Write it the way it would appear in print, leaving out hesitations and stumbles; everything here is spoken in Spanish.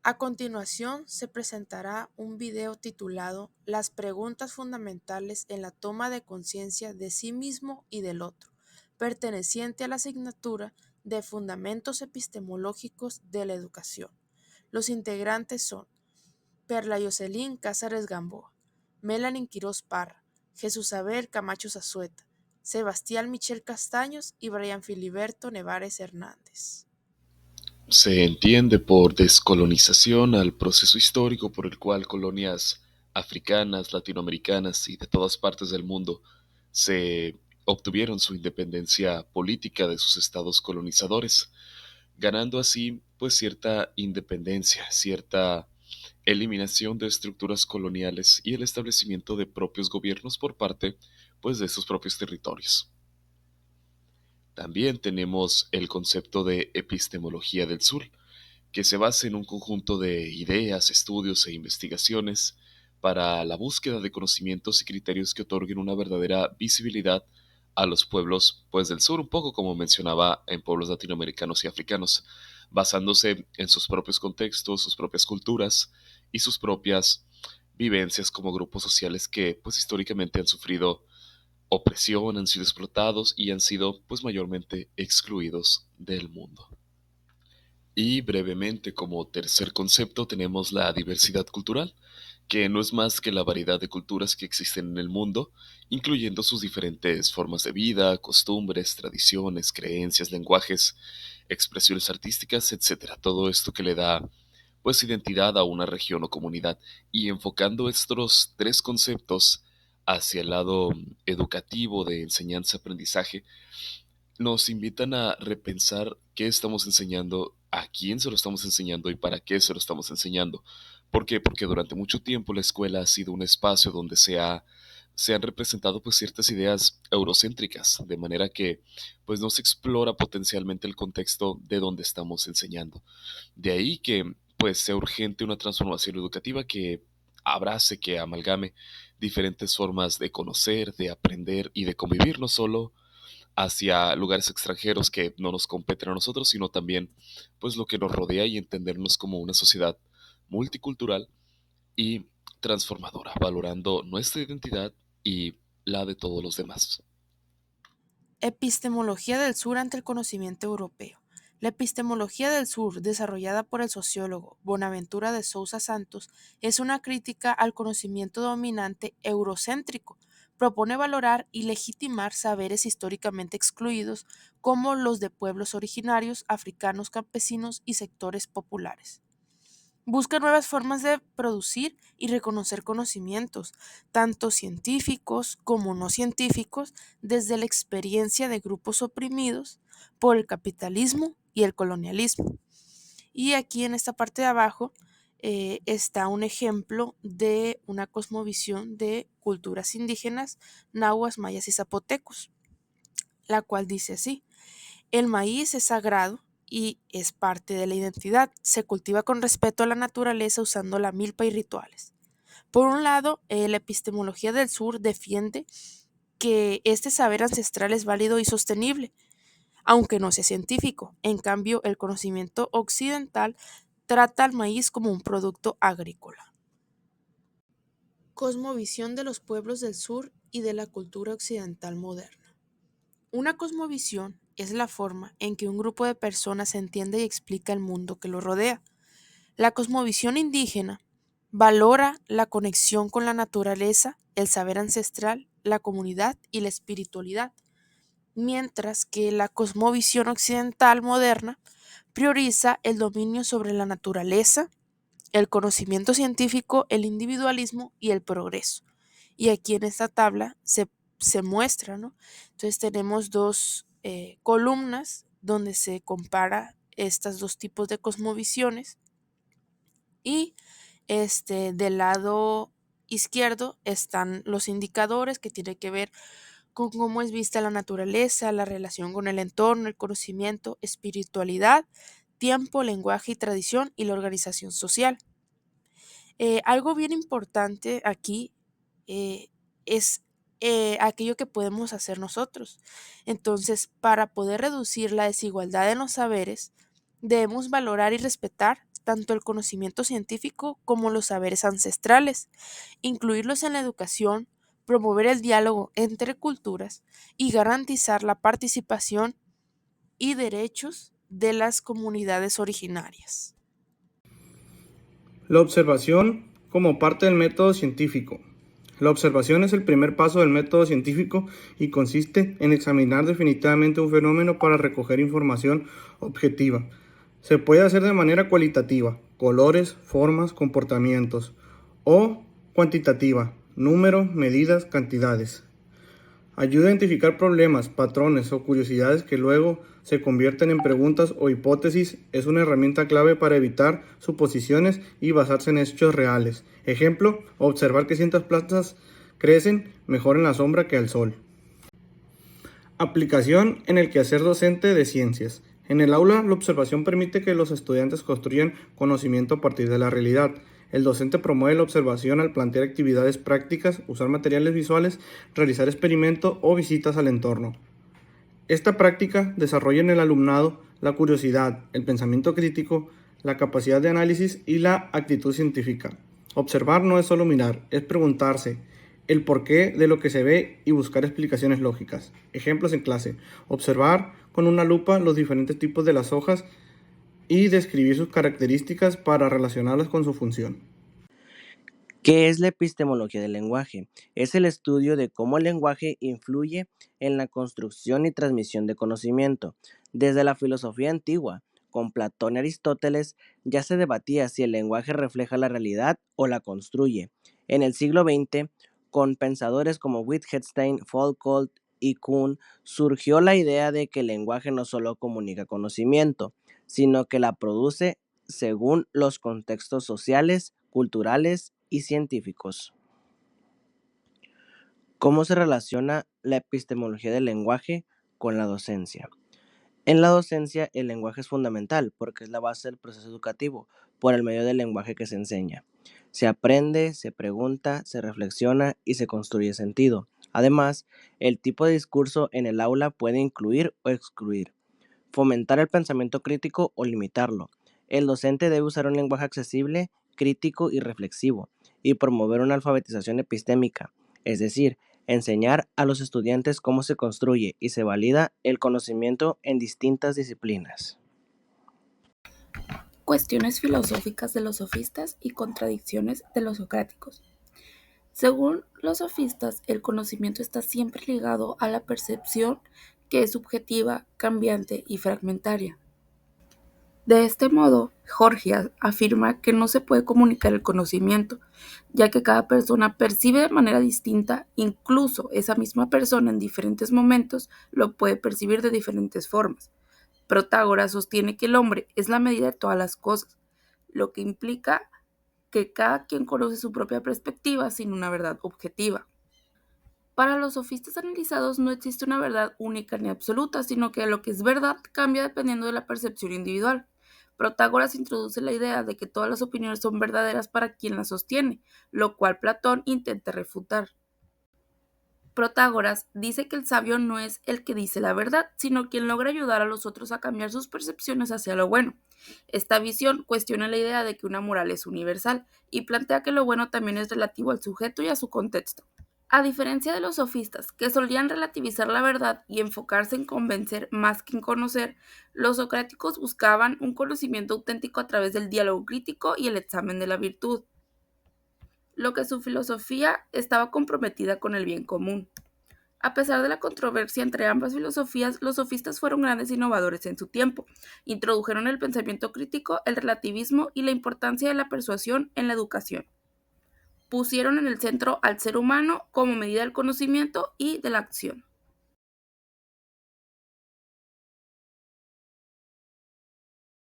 A continuación se presentará un video titulado Las preguntas fundamentales en la toma de conciencia de sí mismo y del otro, perteneciente a la asignatura de Fundamentos Epistemológicos de la Educación. Los integrantes son Perla Yoselín Cázares Gamboa, Melanie Quirós Parra, Jesús Abel Camacho Zazueta, Sebastián Michel Castaños y Brian Filiberto Nevares Hernández. Se entiende por descolonización al proceso histórico por el cual colonias africanas, latinoamericanas y de todas partes del mundo se obtuvieron su independencia política de sus estados colonizadores, ganando así pues cierta independencia, cierta eliminación de estructuras coloniales y el establecimiento de propios gobiernos por parte pues de sus propios territorios. También tenemos el concepto de epistemología del sur, que se basa en un conjunto de ideas, estudios e investigaciones para la búsqueda de conocimientos y criterios que otorguen una verdadera visibilidad a los pueblos pues del sur, un poco como mencionaba en pueblos latinoamericanos y africanos, basándose en sus propios contextos, sus propias culturas y sus propias vivencias como grupos sociales que pues históricamente han sufrido opresión, han sido explotados y han sido pues mayormente excluidos del mundo. Y brevemente, como tercer concepto, tenemos la diversidad cultural, que no es más que la variedad de culturas que existen en el mundo, incluyendo sus diferentes formas de vida, costumbres, tradiciones, creencias, lenguajes, expresiones artísticas, etcétera. Todo esto que le da pues identidad a una región o comunidad. Y enfocando estos tres conceptos hacia el lado educativo de enseñanza-aprendizaje, nos invitan a repensar qué estamos enseñando, a quién se lo estamos enseñando y para qué se lo estamos enseñando. ¿Por qué? Porque durante mucho tiempo la escuela ha sido un espacio donde se han representado pues ciertas ideas eurocéntricas, de manera que pues no se explora potencialmente el contexto de donde estamos enseñando. De ahí que pues sea urgente una transformación educativa que abrace, que amalgame diferentes formas de conocer, de aprender y de convivir, no solo hacia lugares extranjeros que no nos competen a nosotros, sino también pues lo que nos rodea y entendernos como una sociedad multicultural y transformadora, valorando nuestra identidad y la de todos los demás. Epistemología del sur ante el conocimiento europeo. La epistemología del sur, desarrollada por el sociólogo Bonaventura de Sousa Santos, es una crítica al conocimiento dominante eurocéntrico. Propone valorar y legitimar saberes históricamente excluidos como los de pueblos originarios, africanos campesinos y sectores populares. Busca nuevas formas de producir y reconocer conocimientos, tanto científicos como no científicos, desde la experiencia de grupos oprimidos por el capitalismo y el colonialismo. Y aquí en esta parte de abajo está un ejemplo de una cosmovisión de culturas indígenas, nahuas, mayas y zapotecos, la cual dice así: el maíz es sagrado y es parte de la identidad. Se cultiva con respeto a la naturaleza usando la milpa y rituales. Por un lado, la epistemología del sur defiende que este saber ancestral es válido y sostenible, aunque no sea científico. En cambio, el conocimiento occidental trata al maíz como un producto agrícola. Cosmovisión de los pueblos del sur y de la cultura occidental moderna. Una cosmovisión es la forma en que un grupo de personas entiende y explica el mundo que lo rodea. La cosmovisión indígena valora la conexión con la naturaleza, el saber ancestral, la comunidad y la espiritualidad, mientras que la cosmovisión occidental moderna prioriza el dominio sobre la naturaleza, el conocimiento científico, el individualismo y el progreso. Y aquí en esta tabla se muestra, ¿no? Entonces tenemos dos columnas donde se compara estos dos tipos de cosmovisiones y del lado izquierdo están los indicadores que tienen que ver con cómo es vista la naturaleza, la relación con el entorno, el conocimiento, espiritualidad, tiempo, lenguaje y tradición y la organización social. Algo bien importante aquí eh, es aquello que podemos hacer nosotros. Entonces, para poder reducir la desigualdad en los saberes, debemos valorar y respetar tanto el conocimiento científico como los saberes ancestrales, incluirlos en la educación, promover el diálogo entre culturas y garantizar la participación y derechos de las comunidades originarias. La observación como parte del método científico. La observación es el primer paso del método científico y consiste en examinar definitivamente un fenómeno para recoger información objetiva. Se puede hacer de manera cualitativa, colores, formas, comportamientos, o cuantitativa, número, medidas, cantidades. Ayuda a identificar problemas, patrones o curiosidades que luego se convierten en preguntas o hipótesis. Es una herramienta clave para evitar suposiciones y basarse en hechos reales. Ejemplo, observar que ciertas plantas crecen mejor en la sombra que al sol. Aplicación en el quehacer docente de ciencias. En el aula, la observación permite que los estudiantes construyan conocimiento a partir de la realidad. El docente promueve la observación al plantear actividades prácticas, usar materiales visuales, realizar experimentos o visitas al entorno. Esta práctica desarrolla en el alumnado la curiosidad, el pensamiento crítico, la capacidad de análisis y la actitud científica. Observar no es solo mirar, es preguntarse el porqué de lo que se ve y buscar explicaciones lógicas. Ejemplos en clase. Observar con una lupa los diferentes tipos de las hojas y describir sus características para relacionarlas con su función. ¿Qué es la epistemología del lenguaje? Es el estudio de cómo el lenguaje influye en la construcción y transmisión de conocimiento. Desde la filosofía antigua, con Platón y Aristóteles, ya se debatía si el lenguaje refleja la realidad o la construye. En el siglo XX, con pensadores como Wittgenstein, Foucault y Kuhn, surgió la idea de que el lenguaje no solo comunica conocimiento, sino que la produce según los contextos sociales, culturales y científicos. ¿Cómo se relaciona la epistemología del lenguaje con la docencia? En la docencia, el lenguaje es fundamental porque es la base del proceso educativo, por el medio del lenguaje que se enseña. Se aprende, se pregunta, se reflexiona y se construye sentido. Además, el tipo de discurso en el aula puede incluir o excluir, fomentar el pensamiento crítico o limitarlo. El docente debe usar un lenguaje accesible, crítico y reflexivo, y promover una alfabetización epistémica, es decir, enseñar a los estudiantes cómo se construye y se valida el conocimiento en distintas disciplinas. Cuestiones filosóficas de los sofistas y contradicciones de los socráticos. Según los sofistas, el conocimiento está siempre ligado a la percepción, que es subjetiva, cambiante y fragmentaria. De este modo, Gorgias afirma que no se puede comunicar el conocimiento, ya que cada persona percibe de manera distinta, incluso esa misma persona en diferentes momentos lo puede percibir de diferentes formas. Protágoras sostiene que el hombre es la medida de todas las cosas, lo que implica que cada quien conoce su propia perspectiva sin una verdad objetiva. Para los sofistas analizados no existe una verdad única ni absoluta, sino que lo que es verdad cambia dependiendo de la percepción individual. Protágoras introduce la idea de que todas las opiniones son verdaderas para quien las sostiene, lo cual Platón intenta refutar. Protágoras dice que el sabio no es el que dice la verdad, sino quien logra ayudar a los otros a cambiar sus percepciones hacia lo bueno. Esta visión cuestiona la idea de que una moral es universal y plantea que lo bueno también es relativo al sujeto y a su contexto. A diferencia de los sofistas, que solían relativizar la verdad y enfocarse en convencer más que en conocer, los socráticos buscaban un conocimiento auténtico a través del diálogo crítico y el examen de la virtud, lo que su filosofía estaba comprometida con el bien común. A pesar de la controversia entre ambas filosofías, los sofistas fueron grandes innovadores en su tiempo. Introdujeron el pensamiento crítico, el relativismo y la importancia de la persuasión en la educación. Pusieron en el centro al ser humano como medida del conocimiento y de la acción.